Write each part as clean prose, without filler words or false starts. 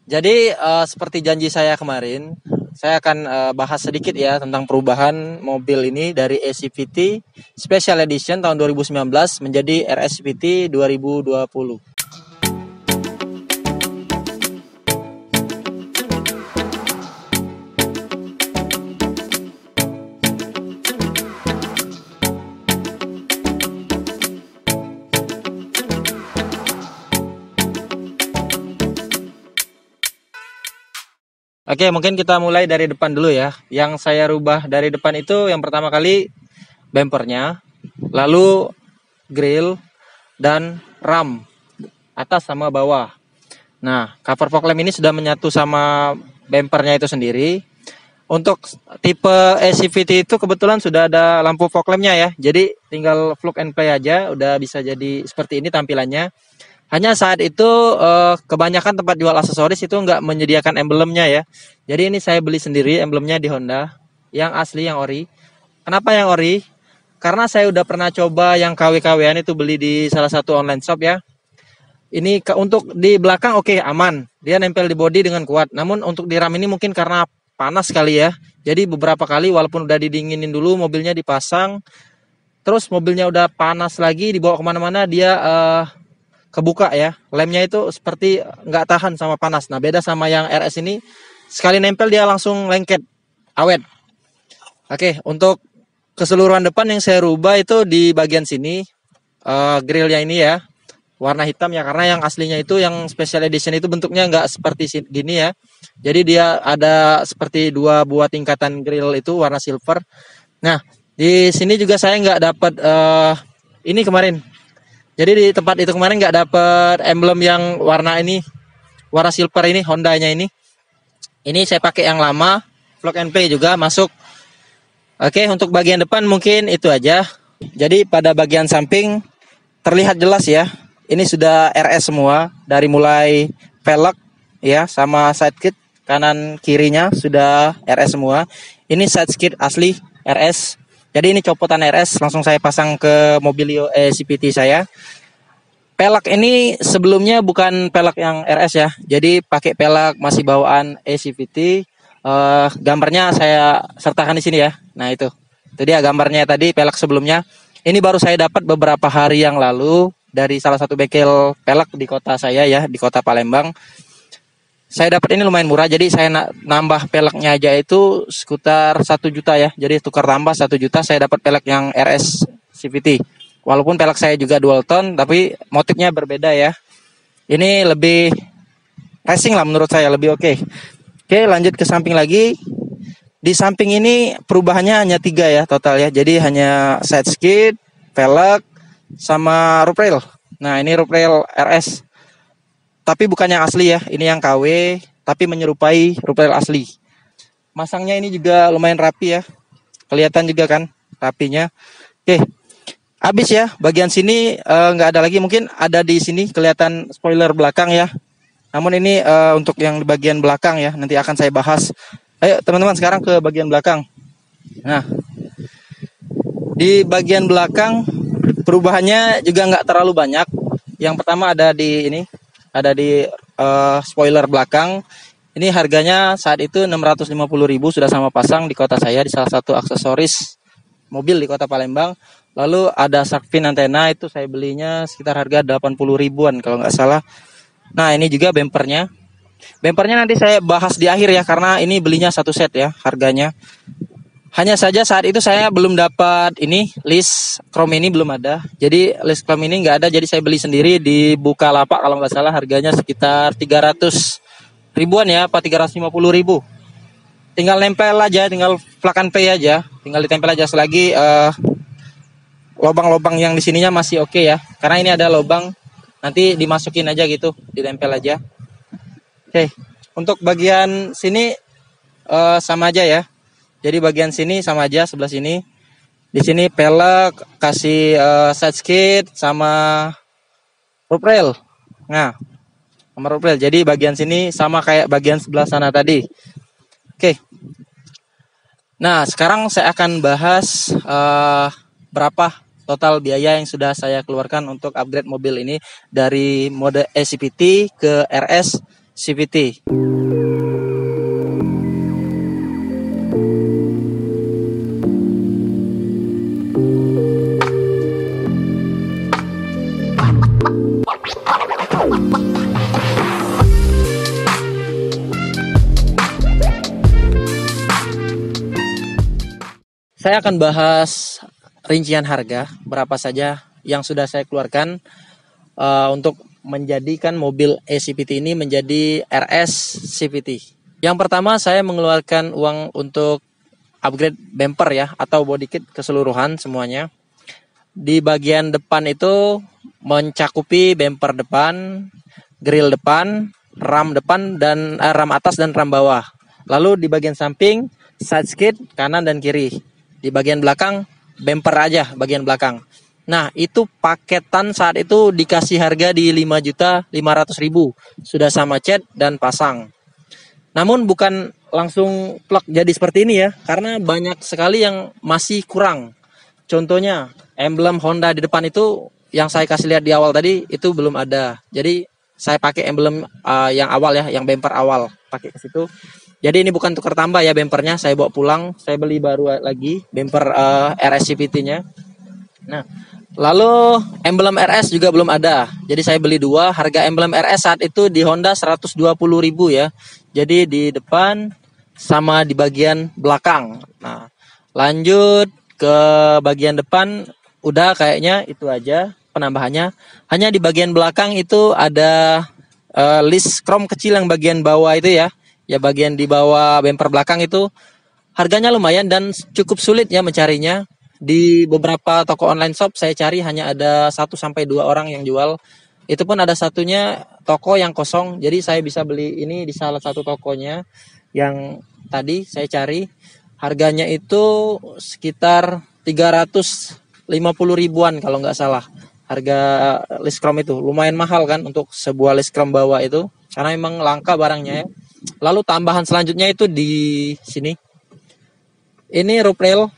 Jadi seperti janji saya kemarin, saya akan bahas sedikit ya tentang perubahan mobil ini dari SCVT Special Edition tahun 2019 menjadi RSCVT 2020. Oke, mungkin kita mulai dari depan dulu ya. Yang saya rubah dari depan itu yang pertama kali bumpernya, lalu grill dan ram atas sama bawah. Nah, cover fog lamp ini sudah menyatu sama bumpernya itu sendiri. Untuk tipe SCVT itu kebetulan sudah ada lampu fog lampnya ya. Jadi tinggal plug and play aja, udah bisa jadi seperti ini tampilannya. Hanya saat itu kebanyakan tempat jual aksesoris itu nggak menyediakan emblemnya ya. Jadi ini saya beli sendiri emblemnya di Honda, yang asli, yang ori. Kenapa yang ori? Karena saya udah pernah coba yang KW-KW-an itu beli di salah satu online shop ya. Ini untuk di belakang oke, aman, dia nempel di bodi dengan kuat. Namun untuk di ram ini mungkin karena panas kali ya. Jadi beberapa kali walaupun udah didinginin dulu mobilnya dipasang, terus mobilnya udah panas lagi dibawa kemana-mana dia kebuka ya, lemnya itu seperti nggak tahan sama panas. Nah beda sama yang RS ini, sekali nempel dia langsung lengket, awet. Oke, untuk keseluruhan depan yang saya rubah itu di bagian sini, grillnya ini ya, warna hitam ya, karena yang aslinya itu yang special edition itu bentuknya nggak seperti gini ya. Jadi dia ada seperti dua buah tingkatan grill itu warna silver. Nah di sini juga saya nggak dapat ini kemarin. Jadi di tempat itu kemarin nggak dapet emblem yang warna ini, warna silver ini, Hondanya ini. Ini saya pakai yang lama, plug and play juga masuk. Oke, untuk bagian depan mungkin itu aja. Jadi pada bagian samping terlihat jelas ya. Ini sudah RS semua, dari mulai velg ya sama side kit kanan kirinya sudah RS semua. Ini side kit asli RS. Jadi ini copotan RS, langsung saya pasang ke Mobilio CVT saya. Pelek ini sebelumnya bukan pelek yang RS ya. Jadi pakai pelek masih bawaan CVT. Gambarnya saya sertakan di sini ya. Nah itu dia gambarnya tadi pelek sebelumnya. Ini baru saya dapat beberapa hari yang lalu dari salah satu bengkel pelek di kota saya ya, di kota Palembang. Saya dapat ini lumayan murah, jadi saya nambah peleknya aja itu sekitar 1 juta ya. Jadi tukar tambah 1 juta saya dapat pelek yang RS CVT. Walaupun pelek saya juga dual tone, tapi motifnya berbeda ya. Ini lebih racing lah menurut saya, lebih oke. Oke, lanjut ke samping lagi. Di samping ini perubahannya hanya 3 ya total ya. Jadi hanya side skid, pelek, sama roof rail. Nah ini roof rail RS. Tapi bukan yang asli ya, ini yang KW, tapi menyerupai roof rail asli. Masangnya ini juga lumayan rapi ya, kelihatan juga kan rapinya. Oke, habis ya, bagian sini nggak ada lagi, mungkin ada di sini kelihatan spoiler belakang ya. Namun ini untuk yang di bagian belakang ya, nanti akan saya bahas. Ayo teman-teman sekarang ke bagian belakang. Nah, di bagian belakang perubahannya juga nggak terlalu banyak. Yang pertama ada di ini. Ada di spoiler belakang. Ini harganya saat itu 650.000 sudah sama pasang di kota saya, di salah satu aksesoris mobil di kota Palembang. Lalu ada shark fin antena, itu saya belinya sekitar harga 80 ribuan kalau nggak salah. Nah ini juga bempernya. Bempernya nanti saya bahas di akhir ya, karena ini belinya satu set ya harganya. Hanya saja saat itu saya belum dapat ini list chrome ini, belum ada. Jadi list chrome ini nggak ada, jadi saya beli sendiri di Bukalapak kalau nggak salah, harganya sekitar 300 ribuan ya, apa 350 ribu. Tinggal nempel aja, tinggal plug and play aja, tinggal ditempel aja selagi lubang-lubang yang di sininya masih oke ya. Karena ini ada lubang, nanti dimasukin aja gitu, ditempel aja. Oke, untuk bagian sini sama aja ya. Jadi bagian sini sama aja, sebelah sini. Di sini pelek, kasih side skid sama roof rail. Nah, sama roof rail. Jadi bagian sini sama kayak bagian sebelah sana tadi. Oke. Nah, sekarang saya akan bahas berapa total biaya yang sudah saya keluarkan untuk upgrade mobil ini dari mode SCVT ke RS CVT. Saya akan bahas rincian harga berapa saja yang sudah saya keluarkan untuk menjadikan mobil eCVT ini menjadi RS CVT. Yang pertama saya mengeluarkan uang untuk upgrade bumper ya, atau body kit keseluruhan semuanya. Di bagian depan itu mencakupi bumper depan, grill depan, ram depan dan ram atas dan ram bawah. Lalu di bagian samping side skid kanan dan kiri. Di bagian belakang bumper aja bagian belakang. Nah, itu paketan saat itu dikasih harga di 5.500.000. Sudah sama cat dan pasang. Namun bukan langsung plug jadi seperti ini ya, karena banyak sekali yang masih kurang. Contohnya, emblem Honda di depan itu yang saya kasih lihat di awal tadi itu belum ada. Jadi saya pakai emblem yang awal ya, yang bumper awal pakai ke situ. Jadi ini bukan tukar tambah ya bumpernya, saya bawa pulang, saya beli baru lagi bumper RS CVT-nya. Nah, lalu emblem RS juga belum ada. Jadi saya beli dua, harga emblem RS saat itu di Honda 120.000 ya. Jadi di depan sama di bagian belakang. Nah, lanjut ke bagian depan udah kayaknya itu aja penambahannya. Hanya di bagian belakang itu ada list chrome kecil yang bagian bawah itu ya. Ya bagian di bawah bumper belakang itu harganya lumayan dan cukup sulit ya mencarinya. Di beberapa toko online shop saya cari hanya ada 1-2 orang yang jual. Itu pun ada satunya toko yang kosong. Jadi saya bisa beli ini di salah satu tokonya yang tadi saya cari. Harganya itu sekitar 350 ribuan kalau nggak salah. Harga list chrome itu lumayan mahal kan untuk sebuah list chrome bawah itu. Karena memang langka barangnya ya. Lalu tambahan selanjutnya itu di sini. Ini roof rail.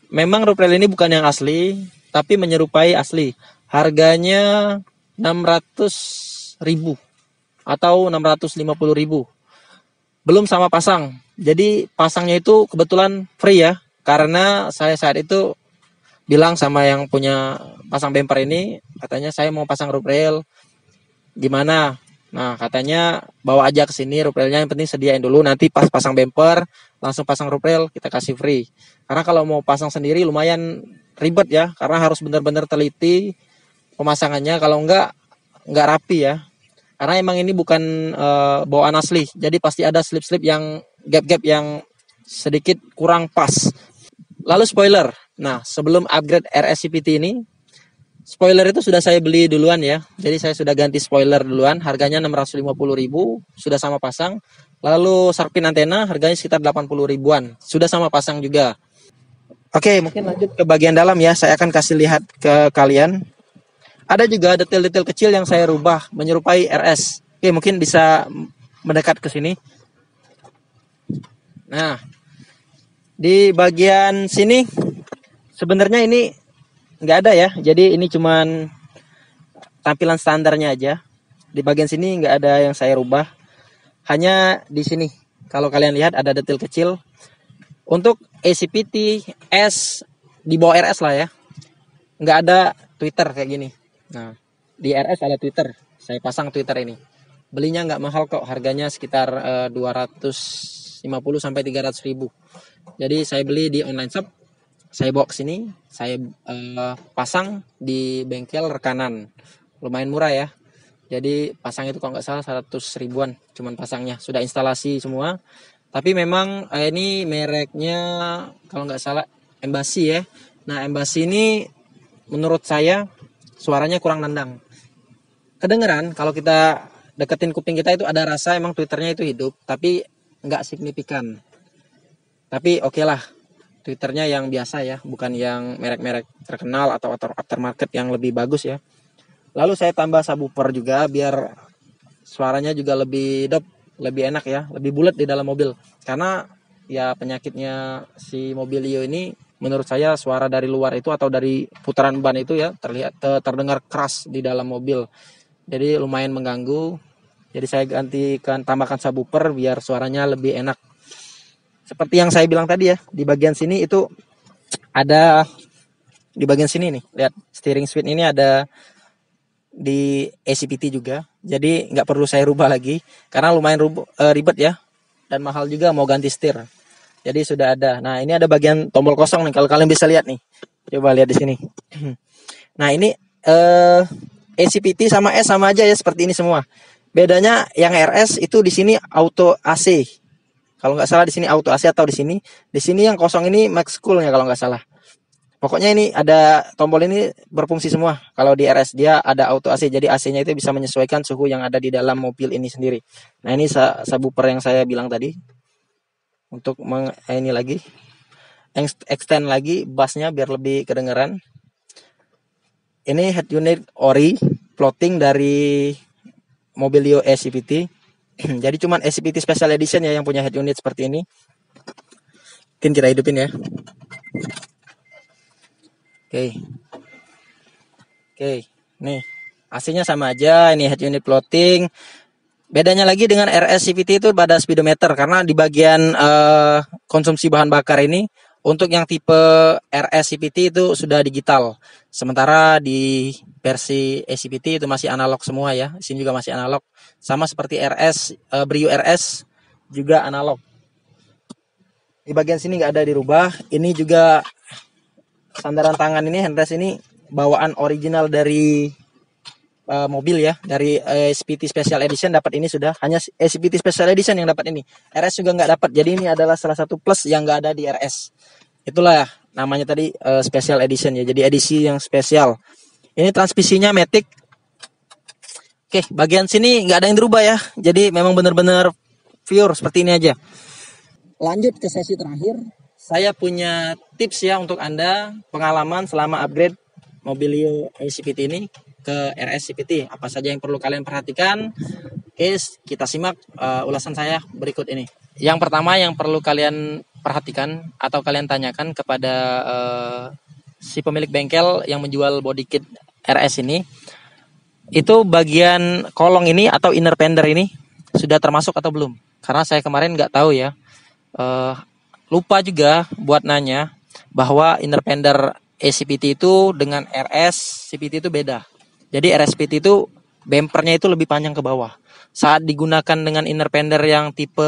Memang roof rail ini bukan yang asli, tapi menyerupai asli. Harganya 600.000 atau 650.000. Belum sama pasang. Jadi pasangnya itu kebetulan free ya. Karena saya saat itu bilang sama yang punya pasang bumper ini, katanya saya mau pasang roof rail. Gimana? Nah, katanya bawa aja ke sini roof railnya, yang penting sediain dulu, nanti pas pasang bumper langsung pasang roof rail kita kasih free. Karena kalau mau pasang sendiri lumayan ribet ya, karena harus benar-benar teliti pemasangannya, kalau enggak rapi ya. Karena emang ini bukan bawaan asli, jadi pasti ada slip-slip yang gap-gap yang sedikit kurang pas. Lalu spoiler. Nah, sebelum upgrade RS CVT ini, spoiler itu sudah saya beli duluan ya. Jadi saya sudah ganti spoiler duluan. Harganya 650.000. Sudah sama pasang. Lalu sarpin antena harganya sekitar 80 ribuan. Sudah sama pasang juga. Oke, mungkin lanjut ke bagian dalam ya. Saya akan kasih lihat ke kalian. Ada juga detail-detail kecil yang saya rubah menyerupai RS. Oke, mungkin bisa mendekat ke sini. Nah, di bagian sini sebenarnya ini nggak ada ya, jadi ini cuman tampilan standarnya aja. Di bagian sini nggak ada yang saya rubah, hanya di sini kalau kalian lihat ada detail kecil. Untuk eCVT S di bawah RS lah ya, nggak ada Twitter kayak gini. Nah, di RS ada Twitter, saya pasang Twitter ini. Belinya nggak mahal kok, harganya sekitar 250-300 ribu. Jadi saya beli di online shop, saya bawa ke sini, saya pasang di bengkel rekanan. Lumayan murah ya. Jadi pasang itu kalau nggak salah 100 ribuan cuman pasangnya. Sudah instalasi semua. Tapi memang ini mereknya kalau nggak salah Embassy ya. Nah, Embassy ini menurut saya suaranya kurang nendang. Kedengeran kalau kita deketin kuping kita itu ada rasa emang Twitternya itu hidup, tapi nggak signifikan. Tapi oke lah. Twitternya yang biasa ya, bukan yang merek-merek terkenal atau aftermarket yang lebih bagus ya. Lalu saya tambah subwoofer juga biar suaranya juga lebih lebih enak ya, lebih bulat di dalam mobil. Karena ya penyakitnya si Mobilio ini menurut saya suara dari luar itu atau dari putaran ban itu ya terdengar keras di dalam mobil. Jadi lumayan mengganggu. Jadi saya gantikan, tambahkan subwoofer biar suaranya lebih enak. Seperti yang saya bilang tadi ya, di bagian sini itu ada, di bagian sini nih, lihat steering switch ini ada di ACPT juga. Jadi nggak perlu saya rubah lagi karena lumayan ribet ya, dan mahal juga mau ganti setir. Jadi sudah ada. Nah, ini ada bagian tombol kosong nih, kalau kalian bisa lihat nih. Coba lihat di sini. Nah, ini ACPT sama S sama aja ya, seperti ini semua. Bedanya yang RS itu di sini auto AC. Kalau nggak salah di sini auto AC, atau di sini yang kosong ini max coolnya kalau nggak salah. Pokoknya ini ada tombol ini berfungsi semua. Kalau di RS dia ada auto AC, jadi AC-nya itu bisa menyesuaikan suhu yang ada di dalam mobil ini sendiri. Nah, ini subwoofer yang saya bilang tadi. Untuk ini lagi, extend lagi bassnya biar lebih kedengeran. Ini head unit ori floating dari Mobilio ACPT. Jadi cuman ACPT Special Edition ya yang punya head unit seperti ini. Mungkin kita hidupin ya. Oke, nih AC-nya sama aja. Ini head unit floating. Bedanya lagi dengan RS CVT itu pada speedometer, karena di bagian konsumsi bahan bakar ini untuk yang tipe RS CVT itu sudah digital. Sementara di versi ACPT itu masih analog semua ya. Di sini juga masih analog. Sama seperti RS Brio RS juga analog. Di bagian sini nggak ada dirubah. Ini juga sandaran tangan ini, handrest ini bawaan original dari mobil ya, dari ACPT Special Edition dapat ini, sudah hanya ACPT Special Edition yang dapat ini. RS juga nggak dapat. Jadi ini adalah salah satu plus yang nggak ada di RS. Itulah namanya tadi Special Edition ya. Jadi edisi yang spesial. Ini transmisinya Matic. Oke, bagian sini nggak ada yang dirubah ya. Jadi memang benar-benar pure seperti ini aja. Lanjut ke sesi terakhir. Saya punya tips ya untuk Anda pengalaman selama upgrade Mobilio ACPT ini ke RS CVT. Apa saja yang perlu kalian perhatikan? Oke, kita simak ulasan saya berikut ini. Yang pertama yang perlu kalian perhatikan atau kalian tanyakan kepada si pemilik bengkel yang menjual body kit RS ini, itu bagian kolong ini atau inner fender ini sudah termasuk atau belum? Karena saya kemarin nggak tahu ya. Lupa juga buat nanya bahwa inner fender ACPT itu dengan RS CVT itu beda. Jadi RS CVT itu bumpernya itu lebih panjang ke bawah. Saat digunakan dengan inner fender yang tipe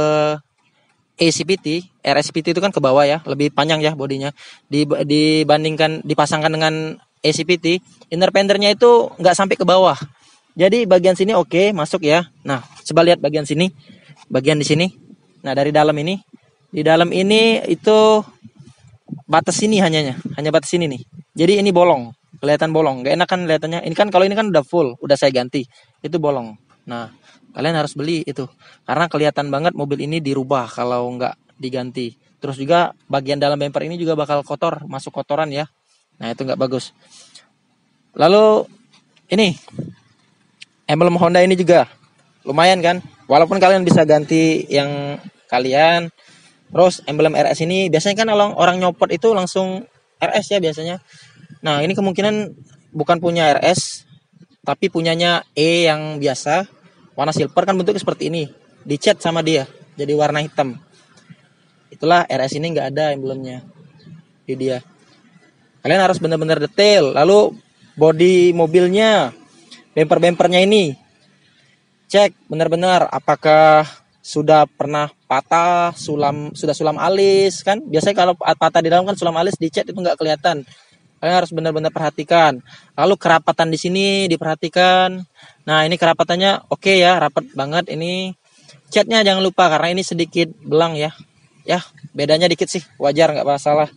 ACPT, RS CVT itu kan ke bawah ya, lebih panjang ya bodinya. Dibandingkan dipasangkan dengan ACPT, inner fendernya itu nggak sampai ke bawah. Jadi bagian sini oke, masuk ya. Nah, coba lihat bagian sini, bagian di sini. Nah, dari dalam ini, di dalam ini itu batas sini hanya batas sini nih. Jadi ini bolong, kelihatan bolong. Gak enak kan kelihatannya. Ini kan kalau ini kan udah full, udah saya ganti. Itu bolong. Nah, kalian harus beli itu. Karena kelihatan banget mobil ini dirubah kalau nggak diganti. Terus juga bagian dalam bumper ini juga bakal kotor, masuk kotoran ya. Nah, itu nggak bagus. Lalu ini emblem Honda ini juga lumayan kan. Walaupun kalian bisa ganti yang kalian. Terus emblem RS ini biasanya kan orang nyopot itu langsung RS ya biasanya. Nah, ini kemungkinan bukan punya RS, tapi punyanya E yang biasa, warna silver kan bentuknya seperti ini. Dicat sama dia, jadi warna hitam. Itulah RS ini nggak ada emblemnya di dia. Kalian harus benar-benar detail. Lalu bodi mobilnya, bumper-bumpernya ini, cek benar-benar apakah sudah pernah patah, sudah sulam alis kan. Biasanya kalau patah di dalam kan sulam alis, dicat itu nggak kelihatan. Kalian harus benar-benar perhatikan. Lalu kerapatan di sini diperhatikan. Nah, ini kerapatannya oke ya, rapat banget ini. Catnya jangan lupa karena ini sedikit belang ya. Ya, bedanya dikit sih, wajar nggak masalah.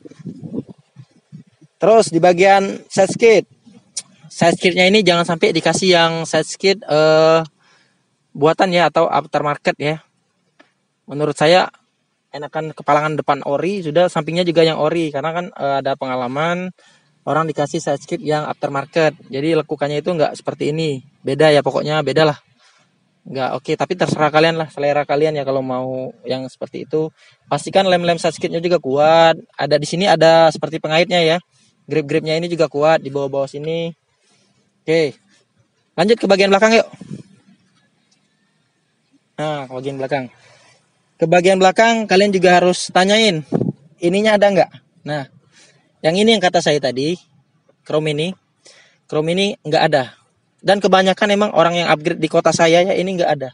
Terus di bagian side skid. Side skidnya ini jangan sampai dikasih yang side skid buatan ya atau aftermarket ya. Menurut saya enakan kepalangan depan ori, sudah sampingnya juga yang ori, karena kan ada pengalaman orang dikasih side skid yang aftermarket, jadi lekukannya itu nggak seperti ini, beda ya, pokoknya beda lah, nggak oke. Tapi terserah kalian lah, selera kalian ya, kalau mau yang seperti itu. Pastikan lem-lem side skidnya juga kuat, ada di sini ada seperti pengaitnya ya, grip-gripnya ini juga kuat di bawah-bawah sini. Oke, lanjut ke bagian belakang yuk. Nah, ke bagian belakang. Ke bagian belakang kalian juga harus tanyain, ininya ada nggak? Nah, yang ini yang kata saya tadi, chrome ini nggak ada. Dan kebanyakan emang orang yang upgrade di kota saya ya ini nggak ada.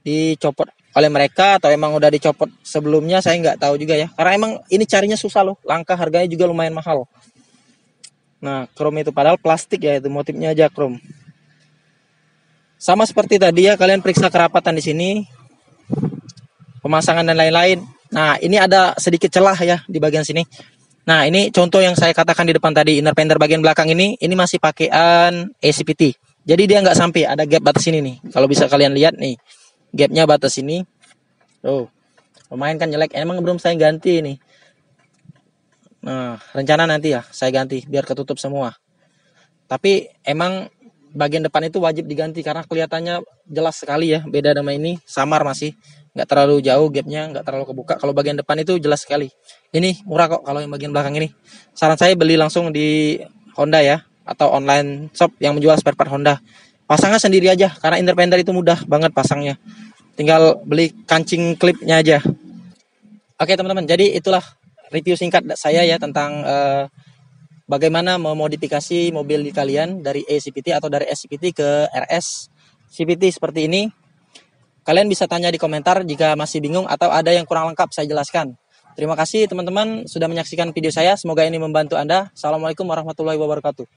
Dicopot oleh mereka atau emang udah dicopot sebelumnya, saya nggak tahu juga ya. Karena emang ini carinya susah loh, langka, harganya juga lumayan mahal. Nah, chrome itu padahal plastik ya, itu motifnya aja chrome. Sama seperti tadi ya, kalian periksa kerapatan di sini, pemasangan dan lain-lain. Nah, ini ada sedikit celah ya di bagian sini. Nah, ini contoh yang saya katakan di depan tadi, inner fender bagian belakang ini masih pakaian ACPT. Jadi dia nggak sampai, ada gap batas ini nih. Kalau bisa kalian lihat nih, gapnya batas ini. Oh, lumayan kan jelek. Emang belum saya ganti nih. Nah, rencana nanti ya saya ganti biar ketutup semua. Tapi emang bagian depan itu wajib diganti karena kelihatannya jelas sekali ya, beda sama ini, samar masih. Nggak terlalu jauh gapnya, nggak terlalu kebuka. Kalau bagian depan itu jelas sekali. Ini murah kok kalau yang bagian belakang ini. Saran saya beli langsung di Honda ya, atau online shop yang menjual spare part Honda. Pasangnya sendiri aja karena independer itu mudah banget pasangnya. Tinggal beli kancing klipnya aja. Oke teman-teman, jadi itulah review singkat saya ya tentang bagaimana memodifikasi mobil di kalian dari ACPT atau dari SCPT ke RS CPT seperti ini. Kalian bisa tanya di komentar jika masih bingung atau ada yang kurang lengkap saya jelaskan. Terima kasih teman-teman sudah menyaksikan video saya. Semoga ini membantu Anda. Assalamualaikum warahmatullahi wabarakatuh.